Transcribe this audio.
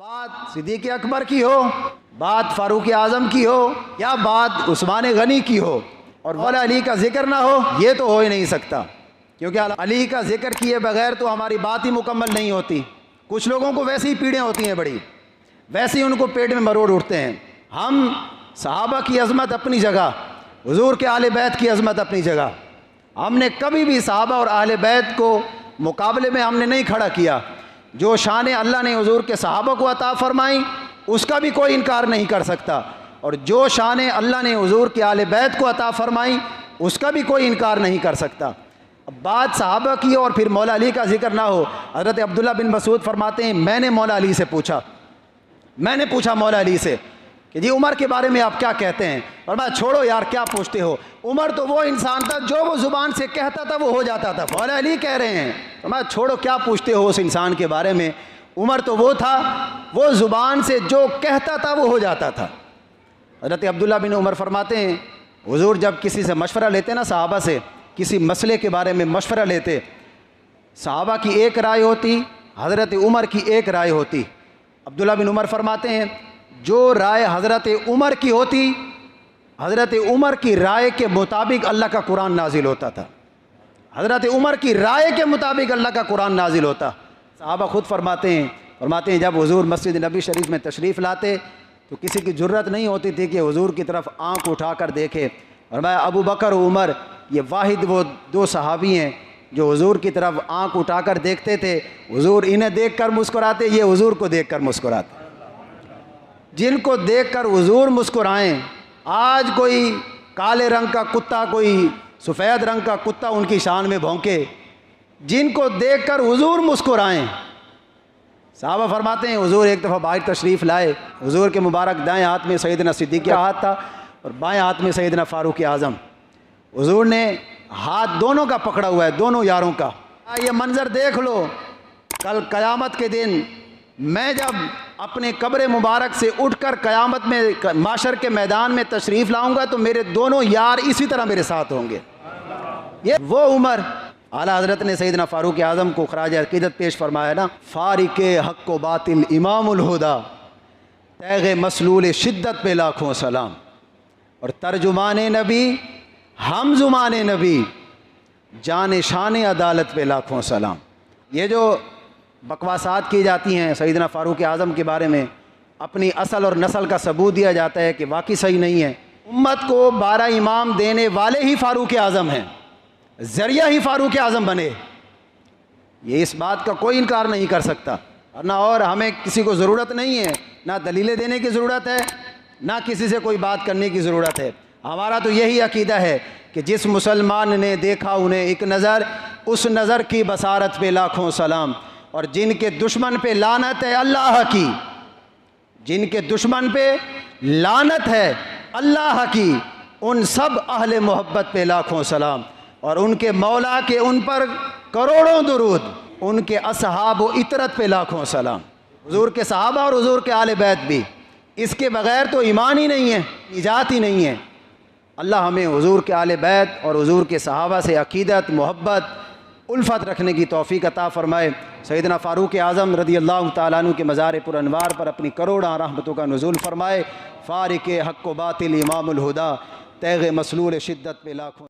बात सिद्दीक़ अकबर की हो, बात फारूक आज़म की हो, या बात उस्मान गनी की हो और मौला अली का जिक्र ना हो, ये तो हो ही नहीं सकता। क्योंकि अली का जिक्र किए बगैर तो हमारी बात ही मुकम्मल नहीं होती। कुछ लोगों को वैसी ही पीड़ें होती हैं बड़ी, वैसे ही उनको पेट में मरोड़ उठते हैं। हम सहाबा की अज़मत अपनी जगह, हुज़ूर के आले बैत की अज़मत अपनी जगह, हमने कभी भी सहाबा और आले बैत को मुकाबले में हमने नहीं खड़ा किया। जो शान अल्लाह ने हुज़ूर के सहाबा को अता फरमाई उसका भी कोई इनकार नहीं कर सकता, और जो शान अल्लाह ने हुज़ूर के आले बैत को अता फरमाई उसका भी कोई इनकार नहीं कर सकता। अब बात सहाबा की और फिर मौला अली का जिक्र ना हो। हज़रत अब्दुल्ला बिन मसूद फरमाते हैं, मैंने मौला अली से पूछा, मैंने पूछा मौला अली से कि जी उमर के बारे में आप क्या कहते हैं? और मैं छोड़ो यार क्या पूछते हो, उमर तो वो इंसान था जो वो ज़ुबान से कहता था वो हो जाता था। मौला अली कह रहे हैं, तो मैं छोड़ो क्या पूछते हो उस इंसान के बारे में, उमर तो वो था वो ज़ुबान से जो कहता था वो हो जाता था। हज़रत अब्दुल्ला बिन उमर फरमाते हैं, हुज़ूर जब किसी से मशवरा लेते ना, सहाबा से किसी मसले के बारे में मशवरा लेते, सहाबा की एक राय होती, हज़रत उमर की एक राय होती। अब्दुल्ला बिन उमर फरमाते हैं, जो राय हज़रत उमर की होती, हज़रत उमर की राय के मुताबिक अल्लाह का कुरान नाजिल होता था। हज़रत उमर की राय के मुताबिक अल्लाह का कुरान नाजिल होता। सहाबा खुद फरमाते हैं जब हुज़ूर मस्जिद नबी शरीफ में तशरीफ़ लाते तो किसी की जुर्रत नहीं होती थी कि हुज़ूर की तरफ आँख उठाकर देखे। और मैं अबू बकर उमर ये वाहिद वो दो सहाबी हैं जो हुज़ूर की तरफ आँख उठाकर देखते थे। हुज़ूर इन्हें देखकर मुस्कुराते, ये हुज़ूर को देखकर मुस्कुराते। जिनको देखकर हुज़ूर मुस्कुराएं, आज कोई काले रंग का कुत्ता, कोई सफ़ेद रंग का कुत्ता उनकी शान में भौंके, जिनको देखकर हुज़ूर मुस्कुराएं। साहबा फरमाते हैं, हुज़ूर एक दफ़ा बाहर तशरीफ़ लाए, हुज़ूर के मुबारक दाएं हाथ में सैयदना सिद्दीक़ का हाथ था और बाएं हाथ में सैयदना फ़ारूक आज़म। हुज़ूर ने हाथ दोनों का पकड़ा हुआ है, दोनों यारों का। ये मंज़र देख लो, कल क़यामत के दिन मैं जब अपने कब्र मुबारक से उठकर क़यामत में माशर के मैदान में तशरीफ़ लाऊंगा तो मेरे दोनों यार इसी तरह मेरे साथ होंगे। ये वो उमर। आला हज़रत ने सैयदना फ़ारूक आज़म को ख़राज अक़ीदत पेश फरमाया ना, फ़ारिक़े हक़ व बातिल इमामुल हुदा, तैग़े मसलूल शिद्दत पे लाखों सलाम, और तर्जुमान नबी हम ज़ुमान नबी, जान शान अदालत पे लाखों सलाम। ये जो बकवासात की जाती हैं सैयदना फ़ारूक आज़म के बारे में, अपनी असल और नस्ल का सबूत दिया जाता है कि वाकई सही नहीं है। उम्मत को 12 इमाम देने वाले ही फ़ारूक आज़म हैं, ज़रिया ही फ़ारूक आज़म बने, ये इस बात का कोई इनकार नहीं कर सकता। और हमें किसी को ज़रूरत नहीं है, ना दलीलें देने की ज़रूरत है, ना किसी से कोई बात करने की ज़रूरत है। हमारा तो यही अक़ीदा है कि जिस मुसलमान ने देखा उन्हें एक नज़र, उस नज़र की बसारत पे लाखों सलाम, और जिनके दुश्मन पे लानत है अल्लाह की, जिनके दुश्मन पे लानत है अल्लाह की, उन सब अहले मोहब्बत पे लाखों सलाम, और उनके मौला के उन पर करोड़ों दुरूद, उनके असहाब व इतरत पे लाखों सलाम। हुज़ूर के सहाबा और हुज़ूर के आले बैत भी, इसके बग़ैर तो ईमान ही नहीं है, निजात ही नहीं है। अल्लाह हमें हुज़ूर के आले बैत और हुज़ूर के सहाबा से अक़ीदत, मोहब्बत, उल्फ़त रखने की तौफ़ीक़ अता फ़रमाए। सैयदना फ़ारूक आज़म रज़ियल्लाहु तआला अन्हु के मज़ार पुरअनवार पर अपनी करोड़ों रहमतों का नुज़ूल फ़रमाए। फ़ारिक़े हक़ व बातिल इमामुल हुदा, तैग़े मसलूल शिद्दत पे लाखों